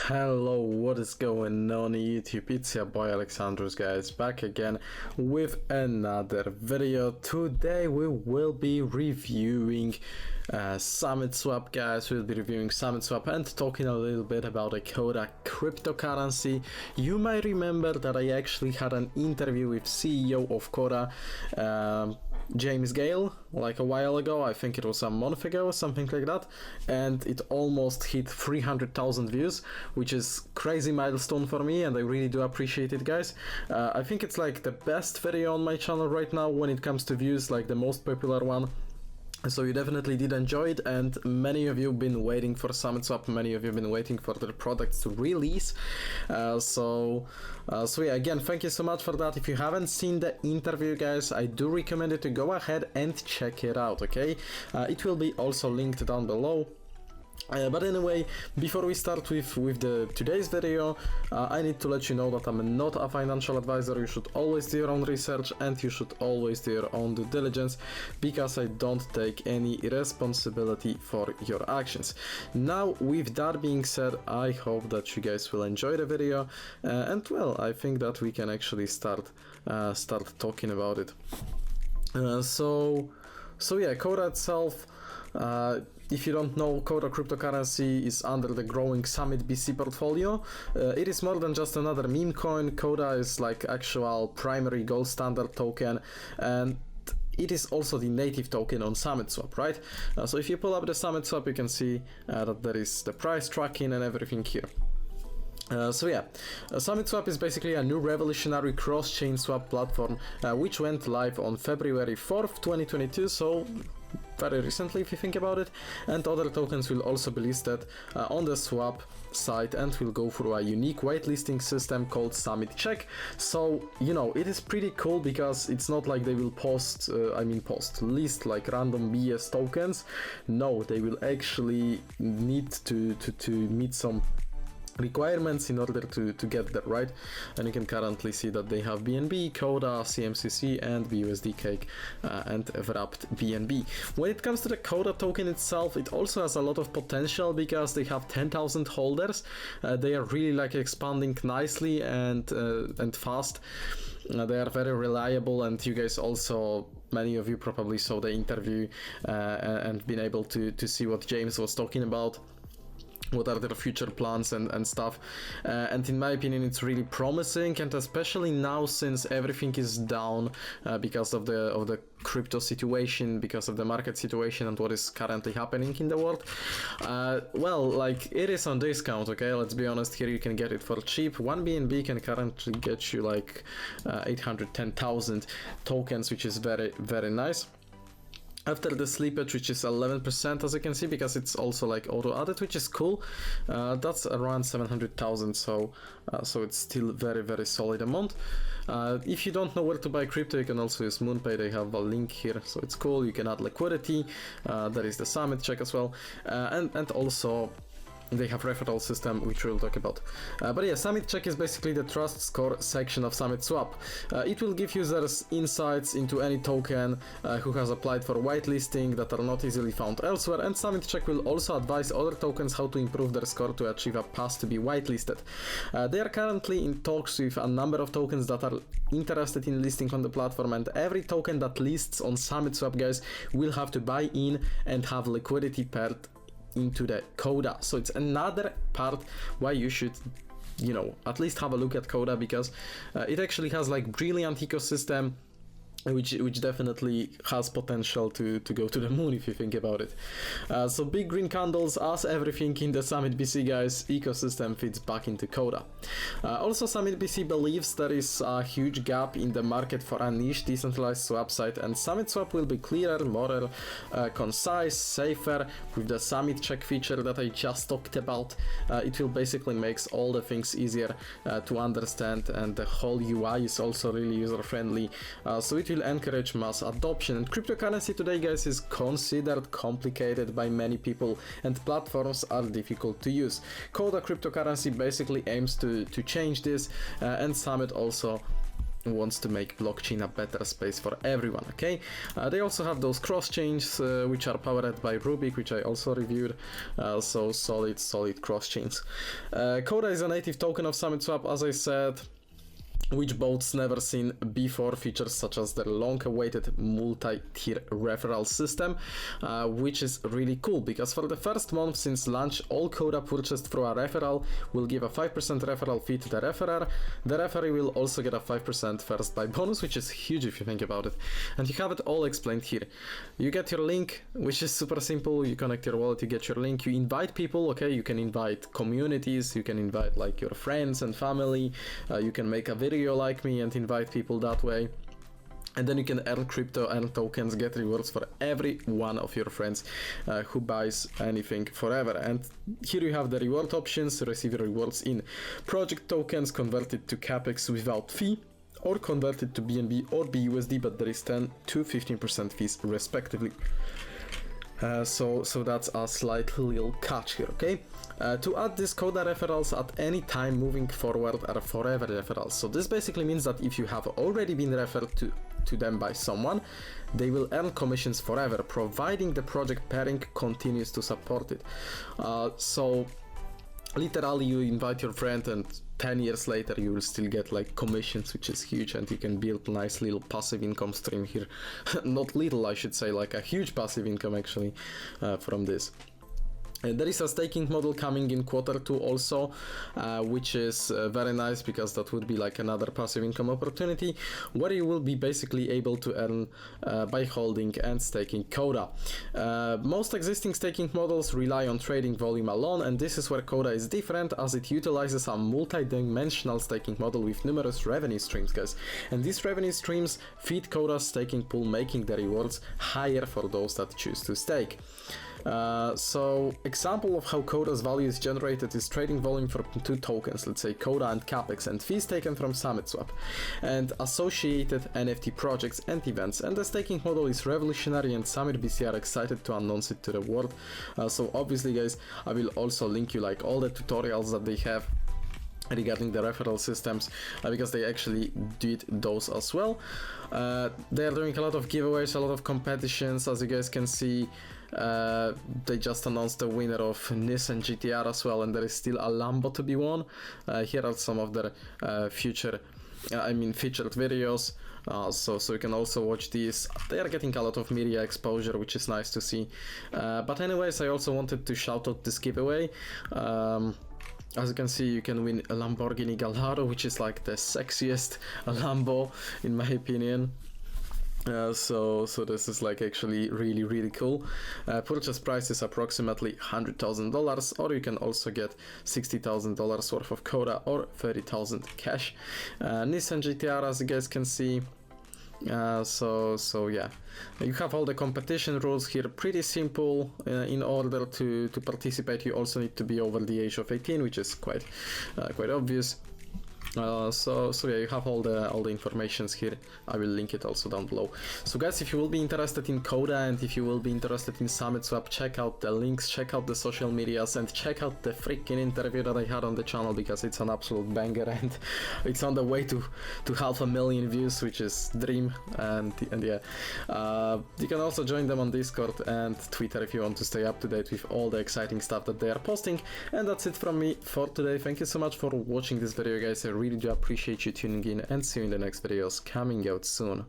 Hello, what is going on YouTube? It's your boy Alexandrus, guys, back again with another video. Today we will be reviewing SummitSwap, guys. We'll be reviewing SummitSwap and talking a little bit about a Koda cryptocurrency. You might remember that I actually had an interview with CEO of Koda, James Gale, like a while ago. I think it was a month ago or something like that, and it almost hit 300,000 views, which is crazy milestone for me, and I really do appreciate it, guys. I think it's like the best video on my channel right now when it comes to views, like the most popular one. So you definitely did enjoy it, and many of you have been waiting for SummitSwap, many of you have been waiting for their products to release. So yeah, again, thank you so much for that. If you haven't seen the interview, guys, I do recommend you to go ahead and check it out, okay? It will be also linked down below. But anyway, before we start with today's video, I need to let you know that I'm not a financial advisor. You should always do your own research and you should always do your own due diligence, because I don't take any responsibility for your actions. Now, with that being said, I hope that you guys will enjoy the video, and well, I think that we can actually start talking about it. So yeah, Koda itself. If you don't know, Koda cryptocurrency is under the growing SummitBC portfolio. It is more than just another meme coin. Koda is like actual primary gold standard token, and it is also the native token on SummitSwap, right? So if you pull up the SummitSwap, you can see that there is the price tracking and everything here. So yeah, SummitSwap is basically a new revolutionary cross-chain swap platform which went live on February 4th, 2022, so very recently if you think about it, and other tokens will also be listed on the swap site and will go through a unique whitelisting system called SummitCheck. So, you know, it is pretty cool because it's not like they will list like random BS tokens. No, they will actually need to meet some requirements in order to get that, right? And you can currently see that they have BNB, Koda, CMCC, and BUSD Cake, and wrapped BNB. When it comes to the Koda token itself, it also has a lot of potential because they have 10,000 holders. They are really like expanding nicely and fast. They are very reliable, and you guys also, many of you probably saw the interview and been able to see what James was talking about. What are their future plans and stuff, and in my opinion it's really promising, and especially now since everything is down because of the crypto situation, because of the market situation and what is currently happening in the world. Well, like, it is on discount, okay? Let's be honest, here you can get it for cheap. 1 BNB can currently get you like 810,000 tokens, which is very, very nice. After the slippage, which is 11%, as you can see, because it's also like auto added, which is cool, that's around 700,000, so it's still very, very solid amount. If you don't know where to buy crypto, you can also use MoonPay. They have a link here, so it's cool. You can add liquidity. There is the SummitCheck as well, and also they have referral system, which we'll talk about. But yeah, SummitCheck is basically the trust score section of SummitSwap. It will give users insights into any token who has applied for whitelisting that are not easily found elsewhere, and SummitCheck will also advise other tokens how to improve their score to achieve a pass to be whitelisted. They are currently in talks with a number of tokens that are interested in listing on the platform, and every token that lists on SummitSwap, guys, will have to buy in and have liquidity paired into the Koda. So it's another part why you should, you know, at least have a look at Koda, because it actually has like brilliant ecosystem, which definitely has potential to go to the moon if you think about it. So big green candles, as everything in the SummitBC, guys, ecosystem fits back into Koda. Also, SummitBC believes there is a huge gap in the market for a niche decentralized swap site, and SummitSwap will be clearer, more concise, safer with the SummitCheck feature that I just talked about. It will basically makes all the things easier to understand, and the whole UI is also really user friendly. So it will encourage mass adoption. And cryptocurrency today, guys, is considered complicated by many people, and platforms are difficult to use. Koda cryptocurrency basically aims to change this, and Summit also wants to make blockchain a better space for everyone. Okay, they also have those cross chains which are powered by Rubik, which I also reviewed. So solid cross chains. Koda is a native token of SummitSwap, as I said, which boasts never seen before features such as the long-awaited multi-tier referral system, which is really cool because for the first month since launch, all Koda purchased through a referral will give a 5% referral fee to the referrer. The referee will also get a 5% first buy bonus, which is huge if you think about it. And you have it all explained here. You get your link, which is super simple. You connect your wallet, you get your link, you invite people. Okay, you can invite communities, you can invite like your friends and family, you can make a video like me and invite people that way, and then you can earn crypto, earn tokens, get rewards for every one of your friends who buys anything forever. And here you have the reward options. Receive rewards in project tokens converted to capex without fee, or converted to BNB or BUSD, but there is 10 to 15% fees respectively. So that's a slight little catch here, okay? To add this Koda referrals at any time moving forward are forever referrals. So this basically means that if you have already been referred to them by someone, they will earn commissions forever, providing the project pairing continues to support it. So literally you invite your friend and 10 years later you will still get like commissions, which is huge, and you can build a nice little passive income stream here. Not little, I should say, like a huge passive income actually from this. There is a staking model coming in Q2 also, which is very nice because that would be like another passive income opportunity where you will be basically able to earn by holding and staking Koda. Most existing staking models rely on trading volume alone, and this is where Koda is different as it utilizes a multi-dimensional staking model with numerous revenue streams, guys. And these revenue streams feed Koda's staking pool, making the rewards higher for those that choose to stake. So example of how Koda's value is generated is trading volume for two tokens, let's say Koda and Capex, and fees taken from SummitSwap and associated NFT projects and events. And the staking model is revolutionary, and SummitBC are excited to announce it to the world. So obviously guys, I will also link you like all the tutorials that they have regarding the referral systems, because they actually did those as well. They are doing a lot of giveaways, a lot of competitions, as you guys can see. They just announced the winner of Nissan GTR as well, and there is still a Lambo to be won. Here are some of their featured videos. So you can also watch these. They are getting a lot of media exposure, which is nice to see. But anyways, I also wanted to shout out this giveaway. As you can see, you can win a Lamborghini Gallardo, which is like the sexiest Lambo in my opinion. So this is like actually really cool. Purchase price is approximately $100,000, or you can also get $60,000 worth of Koda or 30,000 cash. Nissan GTR, as you guys can see. So yeah, you have all the competition rules here, pretty simple. In order to participate, you also need to be over the age of 18, which is quite obvious. So yeah, you have all the informations here. I will link it also down below. So guys, if you will be interested in Koda and if you will be interested in SummitSwap, check out the links, check out the social medias, and check out the freaking interview that I had on the channel, because it's an absolute banger and it's on the way to 500,000 views, which is dream. And yeah, you can also join them on Discord and Twitter if you want to stay up to date with all the exciting stuff that they are posting. And that's it from me for today. Thank you so much for watching this video, guys. I really do appreciate you tuning in, and see you in the next videos coming out soon.